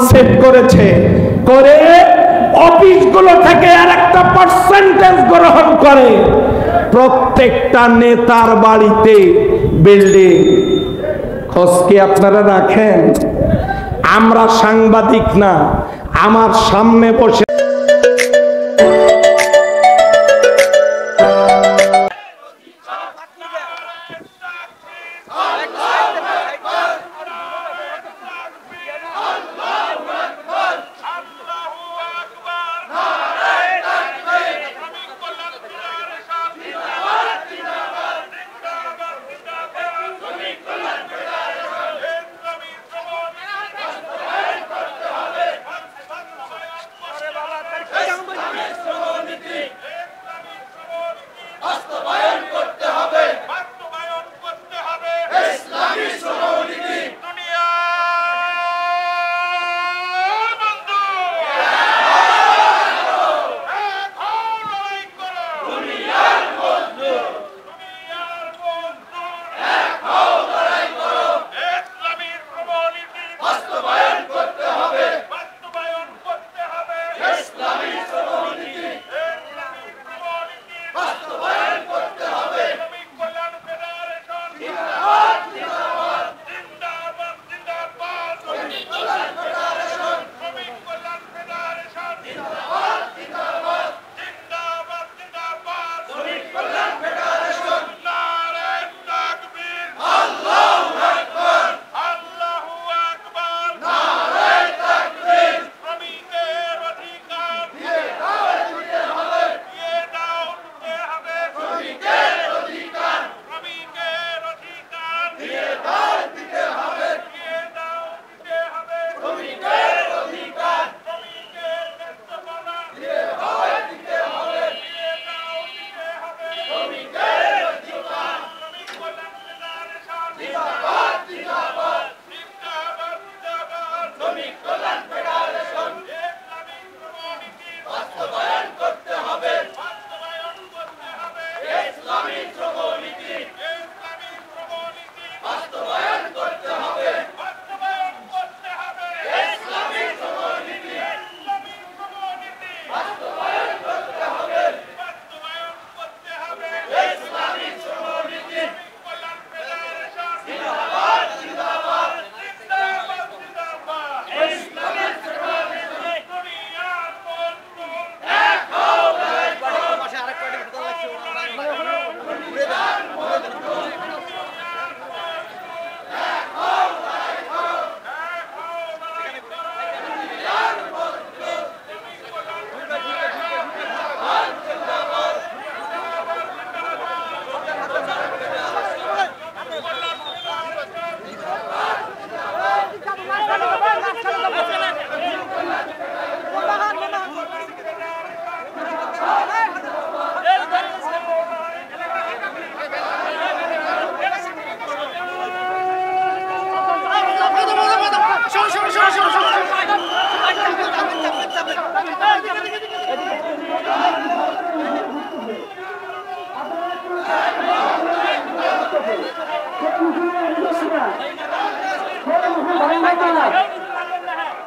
Set করেছে, করে অফিসগুলো থেকে আর একটা পার্সেন্টেজ গ্রহণ করে প্রত্যেকটা নেতার বাড়িতে বিল্ডিং। খোঁজ কি আপনারা রাখেন? আমরা সাংবাদিক না, আমার সামনে বসে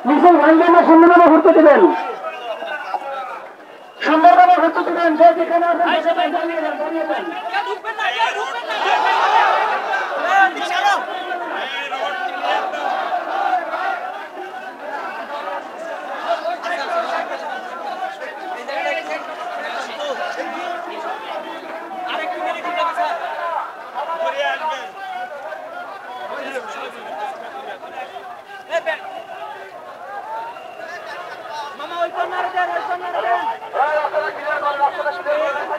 মিছিল ভাঙবেন না, সুন্দরভাবে ঘুরতে দেবেন, সুন্দরভাবে ঘুরতে দেবেন। যে যেখানে আছেন দাঁড়িয়ে যান, দাঁড়িয়ে যান। মামা ওই কর্নারে দেন, ওই কর্নারে দেন। রাস্তাটা ক্লিয়ার করুন, রাস্তাটা ক্লিয়ার করুন।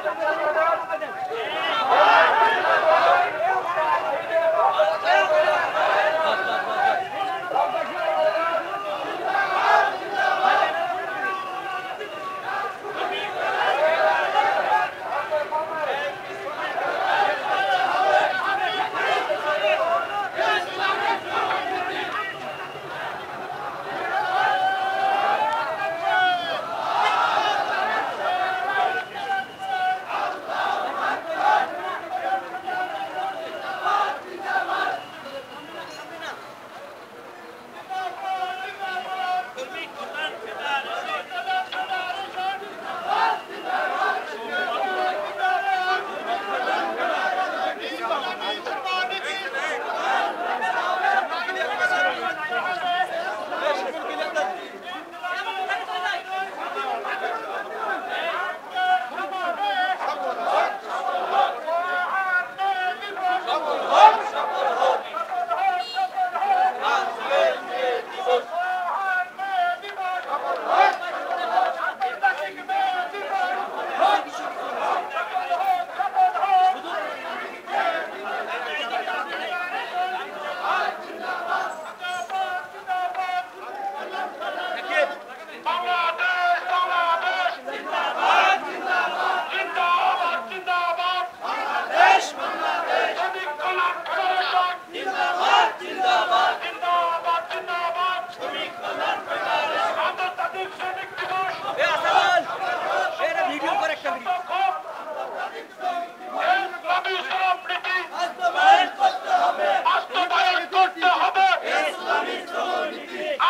বাস্তবায়ন করতে হবে।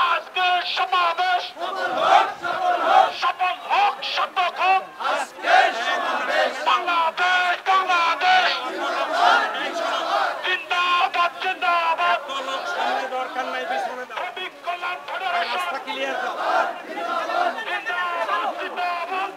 আজকে সমাবেশ সফল হোক, সার্থক হোক। বাংলাদেশ বাংলাদেশ জিন্দাবাদ জিন্দাবাদ। দরকার নাই পিছনে দাও শ্রমিক কল্যাণ ফেডারেশন রাস্তা ক্লিয়ার দাও জিন্দাবাদ জিন্দাবাদ।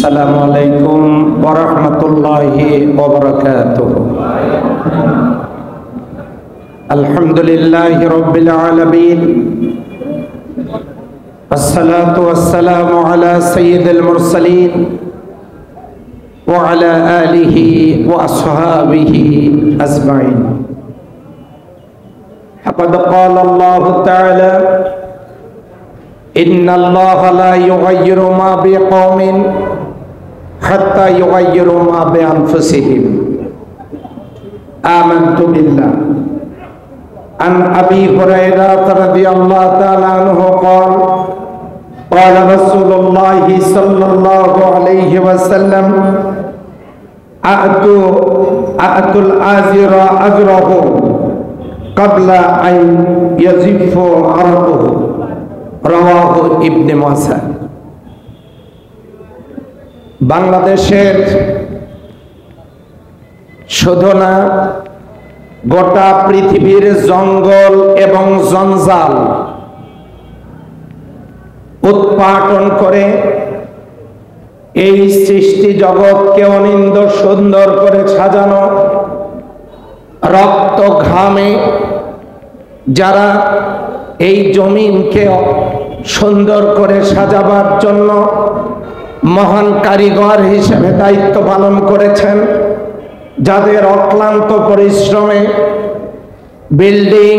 আসসালামু আলাইকুম ওয়া রাহমাতুল্লাহি ওয়া বারাকাতুহু। আলহামদুলিল্লাহি রাব্বিল আলামিন, আসসালাতু ওয়াসসালামু আলা সাইয়্যিদিল মুরসালিন ওয়া আলা আলিহি ওয়া আসহাবিহি আজমাইন। ফাকাদ ক্বালা আল্লাহু তাআলা ইন্নাল্লাহা লা ইউগাইয়িরু মা বিকওমিন হাত্তা ইউগাইয়িরু মা বিআনফুসিহিম। আমানতু বিল্লাহ। আন আবি হুরায়রা রাদিয়াল্লাহু তাআলা আনহু ক্বাল ক্বালা রাসূলুল্লাহ সাল্লাল্লাহু আলাইহি ওয়াসাল্লাম আতুল আজিরা আজরাহু ক্বাবলা আন ইয়াজিফু আরকুহু। রাওয়াহু ইবনে মাসা। বাংলাদেশের শুধু না, গোটা পৃথিবীর জঙ্গল এবং জঞ্জাল উৎপাটন করে এই সৃষ্টি জগৎকে অনিন্দ সুন্দর করে সাজানো, রক্ত ঘামে যারা এই জমিনকে সুন্দর করে সাজাবার জন্য মহান কারিগর হিসেবে দায়িত্ব পালন করেছেন, যাদের অক্লান্ত পরিশ্রমে বিল্ডিং,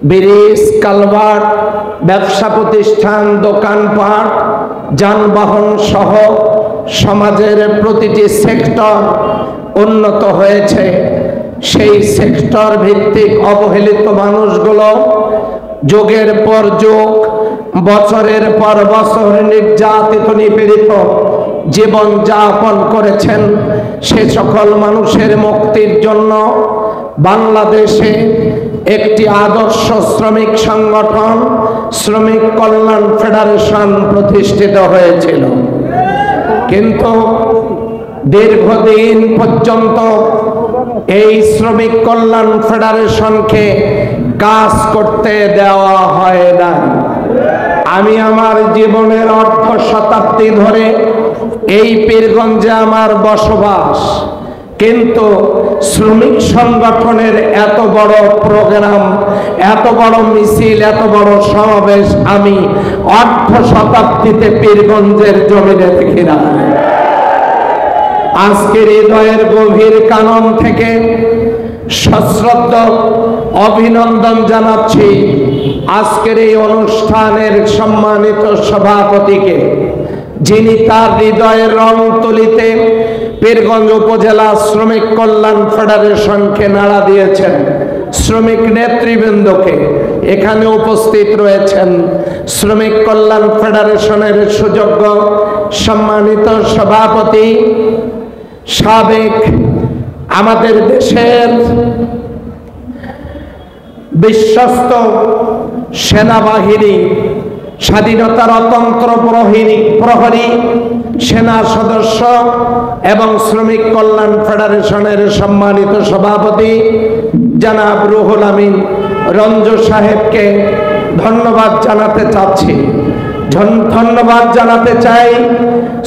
ব্রিজ, কালভার্ট, ব্যবসা প্রতিষ্ঠান, দোকানপাট, যানবাহন সহ সমাজের প্রতিটি সেক্টর উন্নত হয়েছে, সেই সেক্টর ভিত্তিক অবহেলিত মানুষগুলো যুগের পর যুগ, বছরের পর বছর নির্যাতিত নিপীড়িত জীবন যাপন করেছেন। সে সকল মানুষের মুক্তির জন্য বাংলাদেশে একটি আদর্শ শ্রমিক সংগঠন শ্রমিক কল্যাণ ফেডারেশন প্রতিষ্ঠিত হয়েছিল। কিন্তু দীর্ঘদিন পর্যন্ত এই শ্রমিক কল্যাণ ফেডারেশনকে কাজ করতে দেওয়া হয় না। আমি আমার জীবনের অর্ধ শতাব্দী ধরে এই পীরগঞ্জে আমার বসবাস, কিন্তু শ্রমিক সংগঠনের এত বড় প্রোগ্রাম, এত বড় মিছিল, এত বড় সমাবেশ আমি অর্ধ শতাব্দীতে পীরগঞ্জের জমিনে দেখি না। আজকের হৃদয়ের গভীর কানন থেকে সশ্রদ্ধ অভিনন্দন জানাচ্ছি আজকের এই অনুষ্ঠানের সম্মানিত সভাপতিকে, যিনি তার হৃদয়ের রং তুলিতে পীরগঞ্জ উপজেলা শ্রমিক কল্যাণ ফেডারেশনকে নাড়া দিয়েছেন। শ্রমিক নেতৃবৃন্দকে, এখানে উপস্থিত রয়েছেন শ্রমিক কল্যাণ ফেডারেশনের সুযোগ্য সম্মানিত সভাপতি, সাবেক আমাদের দেশের বিশ্বস্ত সেনাবাহিনী, স্বাধীনতার অতন্ত্র প্রহরী সেনা সদস্য এবং শ্রমিক কল্যাণ ফেডারেশনের সম্মানিত সভাপতি জনাব রুহুল আমিন রঞ্জু সাহেবকে ধন্যবাদ জানাতে চাচ্ছি। ধন্যবাদ জানাতে চাই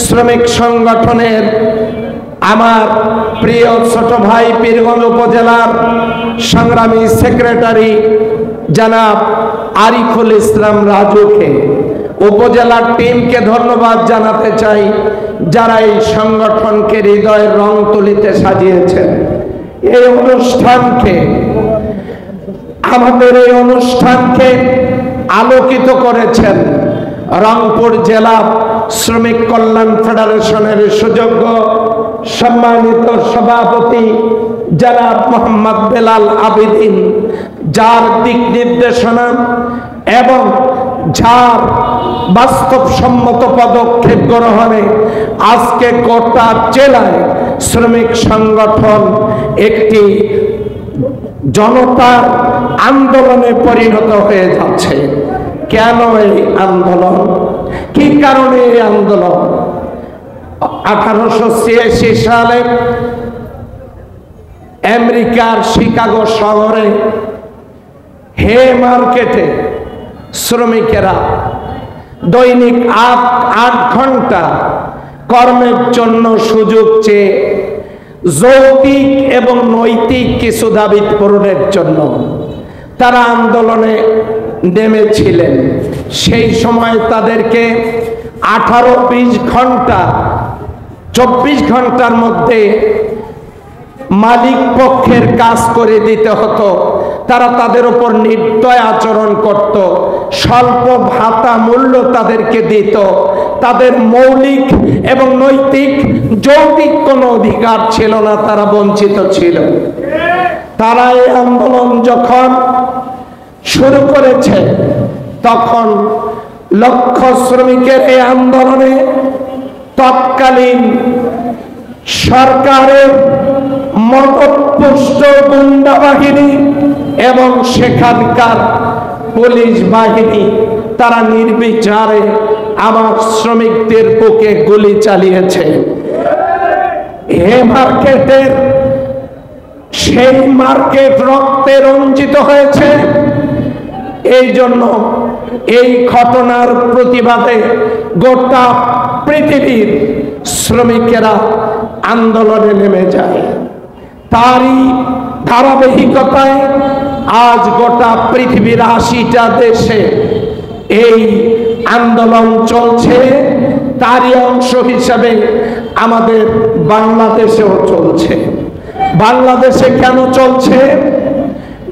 শ্রমিক সংগঠনের আমার প্রিয় ছোট ভাই, পীরগঞ্জ উপজেলার সংগ্রামী সেক্রেটারি জনাব আরিফুল ইসলাম রাজুকে, উপজেলার টিমকে ধন্যবাদ জানাতে চাই যারা এই সংগঠনকে হৃদয়ের রং তুলিতে সাজিয়েছেন। এই অনুষ্ঠানকে, আমাদের এই অনুষ্ঠানকে আলোকিত করেছেন রংপুর জেলা শ্রমিক কল্যাণ ফেডারেশনের সুযোগ্য সম্মানিত সভাপতি জনাব মোহাম্মদ বেলাল আবিদিন, যার দিক নির্দেশনা এবং যার বাস্তবসম্মত পদক্ষেপ গ্রহণে আজকে গোটা জেলায় শ্রমিক সংগঠন একটি জনতার আন্দোলনে পরিণত হয়ে যাচ্ছে। কেন এই আন্দোলন? কি কারণে এই আন্দোলন? 1886 সালে আমেরিকার শিকাগো শহরে হে মার্কেটে শ্রমিকেরা দৈনিক 8 ঘন্টা কর্মের জন্য সুযোগ চেয়ে যৌক্তিক এবং নৈতিক কিছু দাবি পূরণের জন্য তারা আন্দোলনে নেমেছিলেন। সেই সময় তাদেরকে 18-20 ঘন্টা 24 ঘন্টার মধ্যে মালিক পক্ষের কাজ করে দিতে হতো। তারা তাদের উপর নির্দয় আচরণ করত, স্বল্প ভাতা মূল্য তাদেরকে দিত। তাদের মৌলিক এবং নৈতিক যৌক্তিক কোনো অধিকার ছিল না, তারা বঞ্চিত ছিল। তারা এই আন্দোলন যখন শুরু করেছে তখন লক্ষ শ্রমিকের এই আন্দোলনে তৎকালীন সরকারের মদতপুষ্ট গুন্ডা বাহিনী এবং সেখানকার পুলিশ বাহিনী তারা নির্বিচারে আমার শ্রমিকদের বুকে গুলি চালিয়েছে। এ মার্কেটের সেই মার্কেট রক্তে রঞ্জিত হয়েছে। এই জন্য এই ঘটনার প্রতিবাদে গোটা পৃথিবীর শ্রমিকেরা আন্দোলনে নেমে যায়। তারই ধারাবাহিকতায় আজ গোটা পৃথিবীর 80টা দেশে এই আন্দোলন চলছে। তারই অংশ হিসাবে আমাদের বাংলাদেশেও চলছে। বাংলাদেশে কেন চলছে?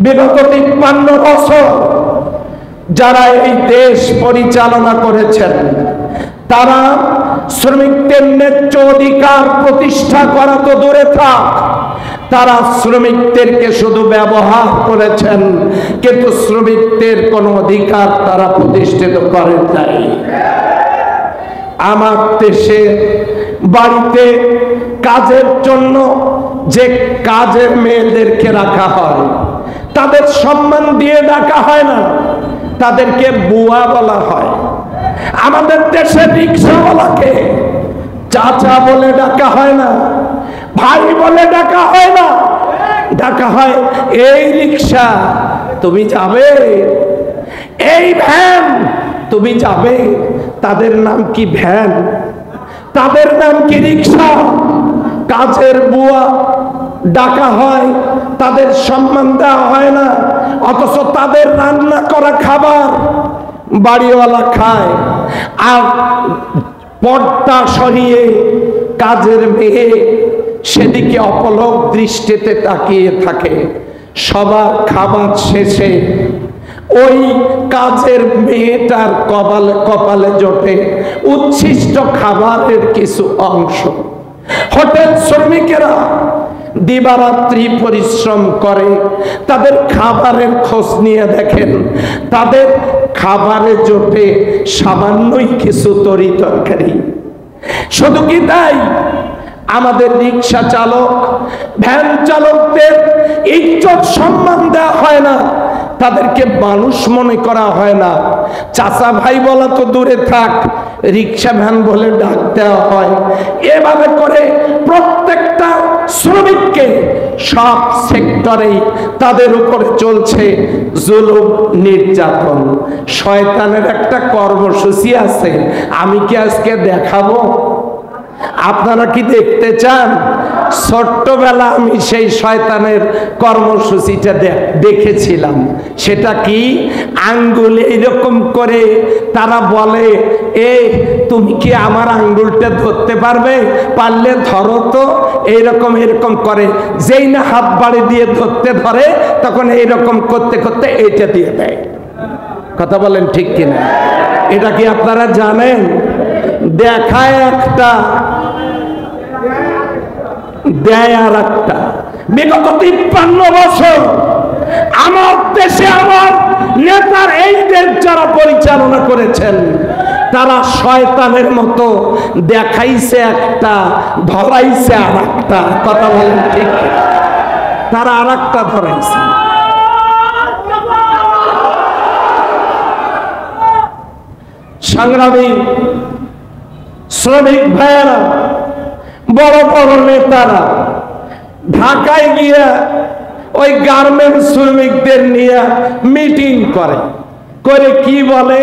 বিগত 53 বছর যারা এই দেশ পরিচালনা করেছেন তারা শ্রমিকদের ন্যায্য অধিকার প্রতিষ্ঠা করা তো দূরে থাক, তারা শ্রমিকদেরকে শুধু ব্যবহার করেছেন, কিন্তু শ্রমিকদের কোনো অধিকার তারা প্রতিষ্ঠিত করেন নাই। আমার দেশে বাড়িতে কাজের জন্য যে কাজের মেয়েদেরকে রাখা হয় তাদের সম্মান দিয়ে ডাকা হয় না, তাদেরকে বুয়া বলা হয়। আমাদের দেশে রিক্সাওয়ালাকে চাচা বলে ডাকা হয় না, ভাই বলে ডাকা হয় না, ডাকা হয় এই রিক্সা তুমি যাবে, এই ভ্যান তুমি যাবে। তাদের নাম কি ভ্যান, তাদের নাম কি রিক্সা। কাজের বুয়া ডাকা হয়, তাদের সম্মান দেওয়া হয় না, অথচ তাদের রান্না করা খাবার বাড়িওয়ালা খায়। আর পর্দা সরিয়ে কাজের মেয়ে সেদিকে অপলক দৃষ্টিতে তাকিয়ে থাকে। সবার খাবার শেষে ওই কাজের মেয়েটার কপালে জোটে উচ্ছিষ্ট খাবারের কিছু অংশ। হোটেল শ্রমিকেরা দিবারাত্রি পরিশ্রম করে, তাদের খাবারের খোঁজ নিয়ে দেখেন তাদের খাবারে জোটে সামান্যই কিছু তরি তরকারি। শুধু কি তাই, আমাদের রিক্সা চালক ভ্যান চালকদের ইজ্জত সম্মান দেওয়া হয় না, তাদেরকে মানুষ মনে করা হয় না। চাচা ভাই বলা তো দূরে থাক, রিক্সা ভ্যান বলে ডাক দেওয়া হয়। এভাবে করে প্রত্যেকটা শ্রমিককে সব সেক্টরেই তাদের উপরে চলছে জুলুম নির্যাতন। শয়তানের একটা কর্মসূচি আছে, আমি কি আজকে দেখাবো? আপনারা কি দেখতে চান? ছোট্টবেলা আমি সেই শয়তানের কর্মসূচিটা দেখেছিলাম। সেটা কি, আঙ্গুল এইরকম করে তারা বলে, এ তুমি কি আমার আঙ্গুলটা ধরতে পারবে? পারলে ধরো তো। এইরকম এরকম করে, যেই না হাত বাড়ি দিয়ে ধরে তখন এইরকম করতে করতে এইটা দিয়ে দেয়। কথা বলেন ঠিক কিনা? এটা কি আপনারা জানেন? দেখায় একটা, দেয় আর একটা। বিগত 53 বছর আমার দেশে আমার নেতার এই দেশ যারা পরিচালনা করেছেন তারা শয়তানের মতো দেখাইছে একটা, ধরাইছে আর একটা। কথা বলেন ঠিক? তারা আর একটা ধরাইছে। সংগ্রামী শ্রমিক ভাইয়েরা, বড় বড় নেতারা ঢাকায় গিয়ে ওই গার্মেন্টস শ্রমিকদের নিয়ে মিটিং করে, কি বলে,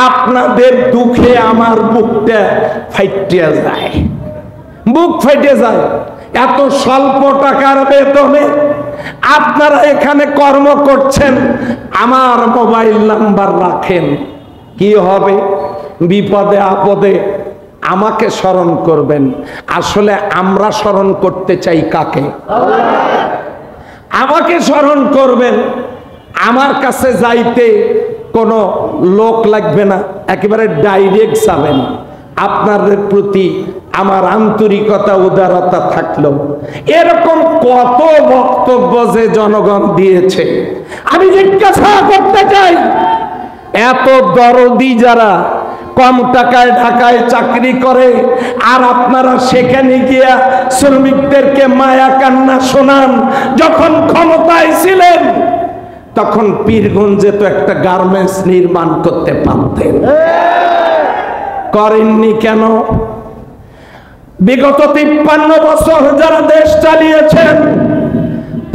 আপনাদের দুঃখে আমার বুকটা ফাইটে যায়, বুক ফাইটে যায়। এত স্বল্প টাকার বেতনে আপনারা এখানে কর্ম করছেন, আমার মোবাইল নাম্বার রাখেন, কি হবে? বিপদে আপদে আমাকে স্মরণ করবেন। আসলে আমরা স্মরণ করতে চাই কাকে? আমাকে স্মরণ করবেন। আমার কাছে যাইতে কোনো লোক লাগবে না, একেবারে ডাইরেক্ট যাবেন। আপনাদের প্রতি আমার আন্তরিকতা উদারতা থাকলো। এরকম কত বক্তব্য যে জনগণ দিয়েছে, আমি জিজ্ঞাসা করতে চাই, এত দরদি যারা কম টাকায় ঢাকায় চাকরি করে, আর আপনারা সেখানে গিয়া শ্রমিকদেরকে মায়া কান্না শোনান। যখন ক্ষমতায় ছিলেন তখন পীরগঞ্জে তো একটা গার্মেন্টস নির্মাণ করতে পারতেন, করেননি কেন? বিগত 53 বছর যারা দেশ চালিয়েছেন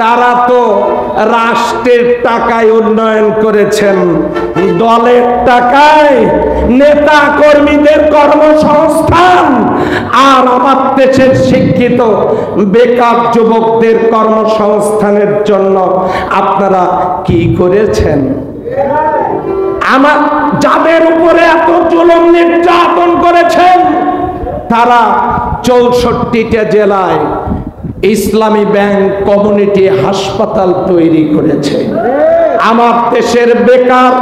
তারা তো রাষ্ট্রের টাকায় উন্নয়ন করেছেন, দলের টাকায় নেতা কর্মীদের কর্মসংস্থান, আর আমার দেশের শিক্ষিত বেকার যুবকদের কর্মসংস্থানের জন্য আপনারা কি করেছেন? আমার যাদের উপরে এত জুলুম নির্যাতন করেছেন তারা 64টা জেলায় ইসলামী ব্যাংক কমিউনিটি হাসপাতাল তৈরি করেছে। আমার দেশের বেকার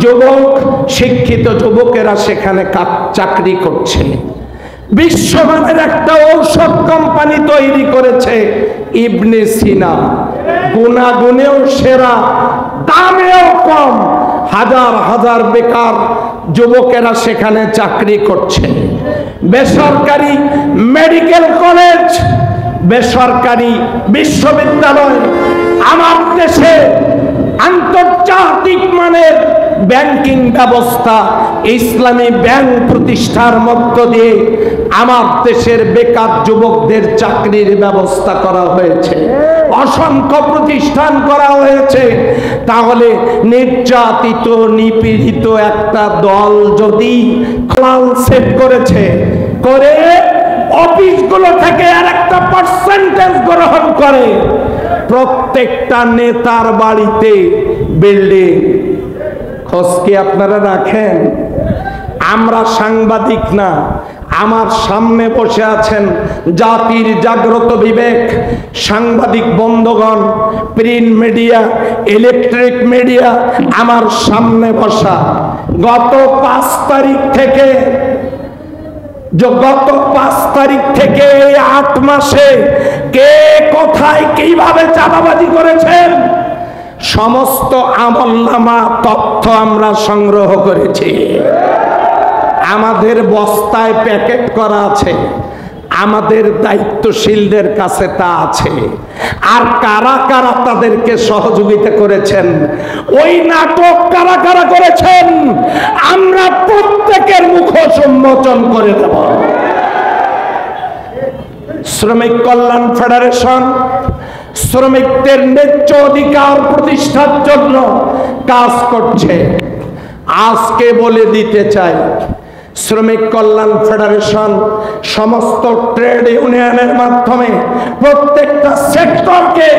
যুবক, শিক্ষিত যুবকেরা সেখানে চাকরি করছে। বিশ্বমানের একটা ঔষধ কোম্পানি তৈরি করেছে ইবনে সিনা, গুণাগুণেও সেরা, দামেও কম। হাজার হাজার বেকার যুবকেরা সেখানে চাকরি করছে। বেসরকারি মেডিকেল কলেজ, বেসরকারি বিশ্ববিদ্যালয়, আমার দেশে আন্তর্জাতিক মানের ব্যাংকিং ব্যবস্থা, ইসলামী ব্যাংক প্রতিষ্ঠার মধ্য দিয়ে আমার দেশের বেকার যুবকদের চাকরির ব্যবস্থা করা হয়েছে। অসংখ্য প্রতিষ্ঠান করা হয়েছে। তাহলে নির্যাতিত নিপীড়িত একটা দল যদি ক্লাল সেট করেছে, করে অফিসগুলো থেকে আর একটা পার্সেন্টেজ গ্রহণ করে, প্রত্যেকটা নেতার বাড়িতে বিল্ডিং, খোঁজ কি আপনারা রাখেন? আমরা সাংবাদিক না, আমার সামনে বসে আছেন জাতির জাগ্রত বিবেক সাংবাদিক বন্ধুগণ, প্রিন্ট মিডিয়া, ইলেকট্রিক মিডিয়া, আমার সামনে বসা। গত 5 তারিখ থেকে গত 5 তারিখ থেকে 8 মাসে কে কোথায় কিভাবে চাঁদাবাজি করেছেন সমস্ত আমলনামা তথ্য আমরা সংগ্রহ করেছি। আমাদের বস্তায় প্যাকেট করা আছে, আমাদের দায়িত্বশীলদের কাছে তা আছে। আর কারা কারা তাদেরকে সহযোগিতা করেছেন, ওই নাটক কারা কারা করেছেন, আমরা প্রত্যেকের মুখোশ উন্মোচন করে দেব। শ্রমিক কল্যাণ ফেডারেশন শ্রমিকদের ন্যায্য অধিকার প্রতিষ্ঠার জন্য কাজ করছে। আজকে বলে দিতে চাই, শ্রমিক কল্যাণ ফেডারেশন সমস্ত ট্রেড ইউনিয়নের মাধ্যমে প্রত্যেকটা সেক্টরকে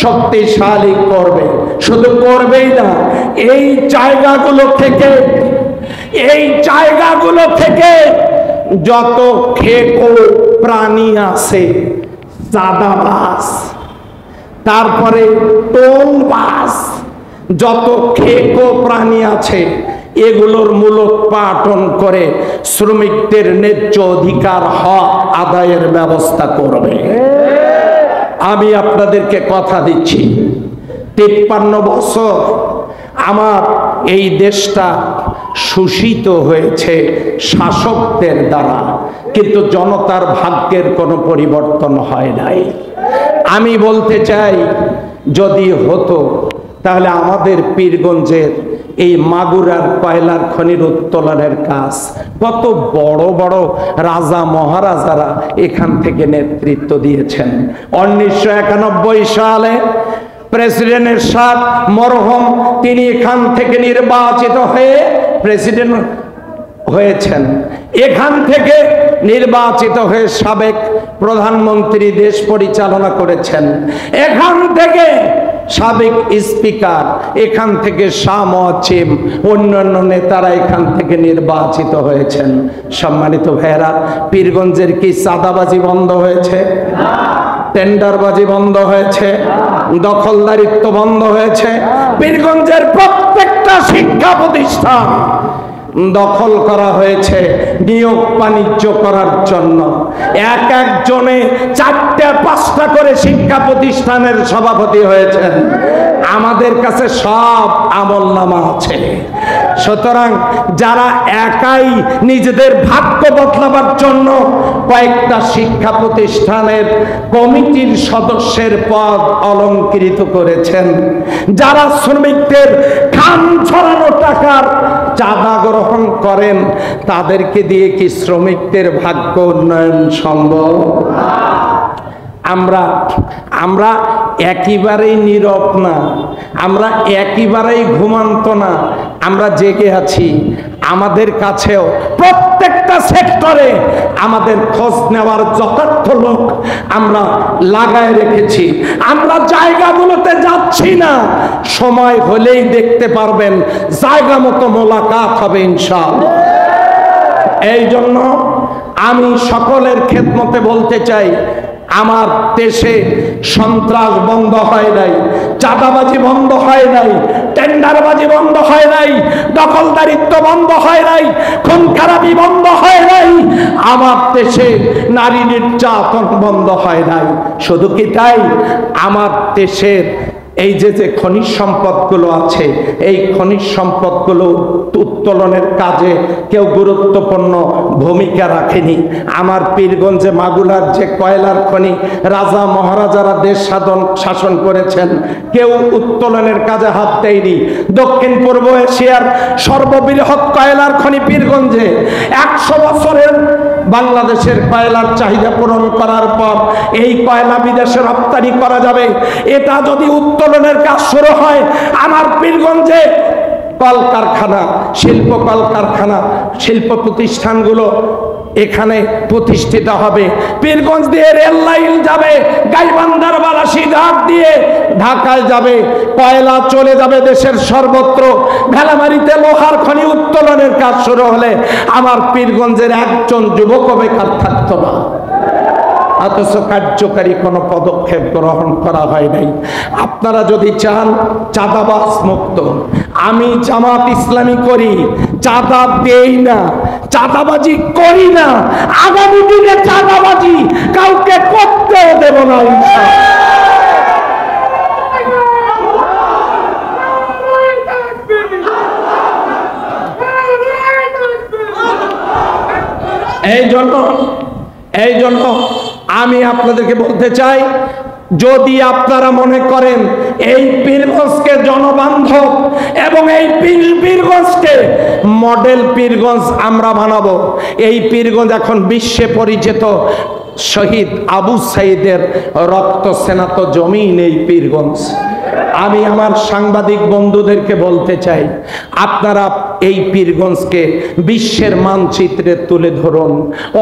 শক্তিশালী করবে। শুধু করবেই না, এই জায়গাগুলো থেকে যত খেকো প্রাণী আছে, চাঁদাবাজ, তারপরে টোলবাজ, যত খেকো প্রাণী আছে, এগুলোর মূলোৎপাটন করে শ্রমিকদের ন্যায্য অধিকার হক আদায়ের ব্যবস্থা করবে। আমি আপনাদেরকে কথা দিচ্ছি, 53 বছর আমার এই দেশটা শোষিত হয়েছে শাসকদের দ্বারা, কিন্তু জনতার ভাগ্যের কোনো পরিবর্তন হয় নাই। আমি বলতে চাই, যদি হতো তাহলে আমাদের পীরগঞ্জের এই মাগুরার কয়লার খনির উত্তোলনের কাজ কত বড় বড় রাজা মহারাজারা এখান থেকে নেতৃত্ব দিয়েছেন। 1991 সালে প্রেসিডেন্টের সাথ মরহম তিনি এখান থেকে নির্বাচিত হয়ে প্রেসিডেন্ট হয়েছেন, এখান থেকে নির্বাচিত হয়ে সাবেক প্রধানমন্ত্রী দেশ পরিচালনা করেছেন, এখান থেকে সাবেক স্পিকার, এখান থেকে শাহ মুয়াজ্জিম, অন্যান্য নেতারা এখান থেকে নির্বাচিত হয়েছেন। সম্মানিত ভাইয়েরা, পীরগঞ্জের কি চাঁদাবাজি বন্ধ হয়েছে? টেন্ডারবাজি বন্ধ হয়েছে? দখলদারিত্ব বন্ধ হয়েছে? পীরগঞ্জের প্রত্যেকটা শিক্ষা প্রতিষ্ঠান দখল করা হয়েছে নিয়োগ বাণিজ্য করার জন্য। এক একজনে 4টা-5টা করে শিক্ষা প্রতিষ্ঠানের সভাপতি হয়েছেন। আমাদের কাছে সব আমলনামা আছে। সুতরাং যারা একাই নিজেদের ভাগ্য বদলাবার জন্য কয়েকটা শিক্ষা প্রতিষ্ঠানের কমিটির সদস্যের পদ অলংকৃত করেছেন, যারা শ্রমিকদের খান ছড়ানো টাকার চাঁদা গ্রহণ করেন, তাদেরকে দিয়ে কি শ্রমিকদের ভাগ্য উন্নয়ন সম্ভব? আমরা একেবারেই নীরব না, আমরা একেবারেই ঘুমান্ত না, আমরা জেগে আছি। আমাদের কাছেও প্রত্যেকটা সেক্টরে আমাদের খোঁজ নেওয়ার যথার্থ লোক আমরা লাগায় রেখেছি। আমরা জায়গাগুলোতে যাচ্ছি না, সময় হলেই দেখতে পারবেন জায়গা মতো মোলাকাত হবে ইনশাআল্লাহ। এই জন্য আমি সকলের খেদমতে বলতে চাই, আমার দেশে সন্ত্রাস বন্ধ হয় নাই, চাঁদাবাজি বন্ধ হয় নাই, টেন্ডারবাজি বন্ধ হয় নাই, দখলদারিত্ব বন্ধ হয় নাই, খুন খারাপি বন্ধ হয় নাই, আমার দেশে নারী নির্যাতন বন্ধ হয় নাই। শুধু কি তাই, আমার দেশের এই যে খনিজ সম্পদগুলো আছে, এই খনিজ সম্পদগুলো উত্তোলনের কাজে কেউ গুরুত্বপূর্ণ ভূমিকা রাখেনি। আমার পীরগঞ্জে মাগুলার যে কয়লার খনি, রাজা মহারাজারা দেশ শাসন করেছেন, কেউ উত্তোলনের কাজে হাত দেয়নি। দক্ষিণ পূর্ব এশিয়ার সর্ববৃহৎ কয়লার খনি পীরগঞ্জে। 100 বছরের বাংলাদেশের কয়লার চাহিদা পূরণ করার পর এই কয়লা বিদেশে রপ্তানি করা যাবে। এটা যদি উত্তোলনের কাজ শুরু হয়, আমার পীরগঞ্জে কলকারখানা, শিল্প কলকারখানা, শিল্প প্রতিষ্ঠানগুলো এখানে প্রতিষ্ঠিত হবে। পীরগঞ্জ দিয়ে রেল লাইন যাবে, গাইবান্ধার বালাসীঘাট দিয়ে ঢাকায় যাবে, কয়লা চলে যাবে দেশের সর্বত্র। ভেলামারিতে লোহার খনি উত্তোলনের কাজ শুরু হলে আমার পীরগঞ্জের একজন যুবক বেকার থাকতো না। অথচ কার্যকারী কোনো পদক্ষেপ গ্রহণ করা হয় নাই। আপনারা যদি চান চাঁদাবাজ মুক্ত, আমি জামাত ইসলামী করি, চাঁদা দেই না, চাঁদাবাজি করি না, আগামী দিনে চাঁদাবাজি কাউকে করতেও দেব না ইনশাআল্লাহ। এই জন্য আমি আপনাদেরকে বলতে চাই, যদি আপনারা মনে করেন এই পীরগঞ্জকে জনবান্ধব এবং এই পীরগঞ্জকে মডেল পীরগঞ্জ আমরা বানাবো, এই পীরগঞ্জ এখন বিশ্বে পরিচিত শহীদ আবু সাইদের রক্ত সেনাত জমিন এই পীরগঞ্জ। আমি আমার সাংবাদিক বন্ধুদেরকে বলতে চাই, আপনারা এই পীরগঞ্জকে বিশ্বের মানচিত্রে তুলে ধরুন।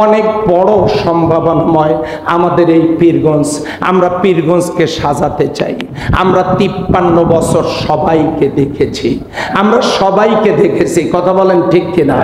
অনেক বড় সম্ভাবনাময় আমাদের এই পীরগঞ্জ। আমরা পীরগঞ্জকে সাজাতে চাই। আমরা 53 বছর সবাইকে দেখেছি, আমরা সবাইকে দেখেছি, কথা বলেন ঠিক কিনা?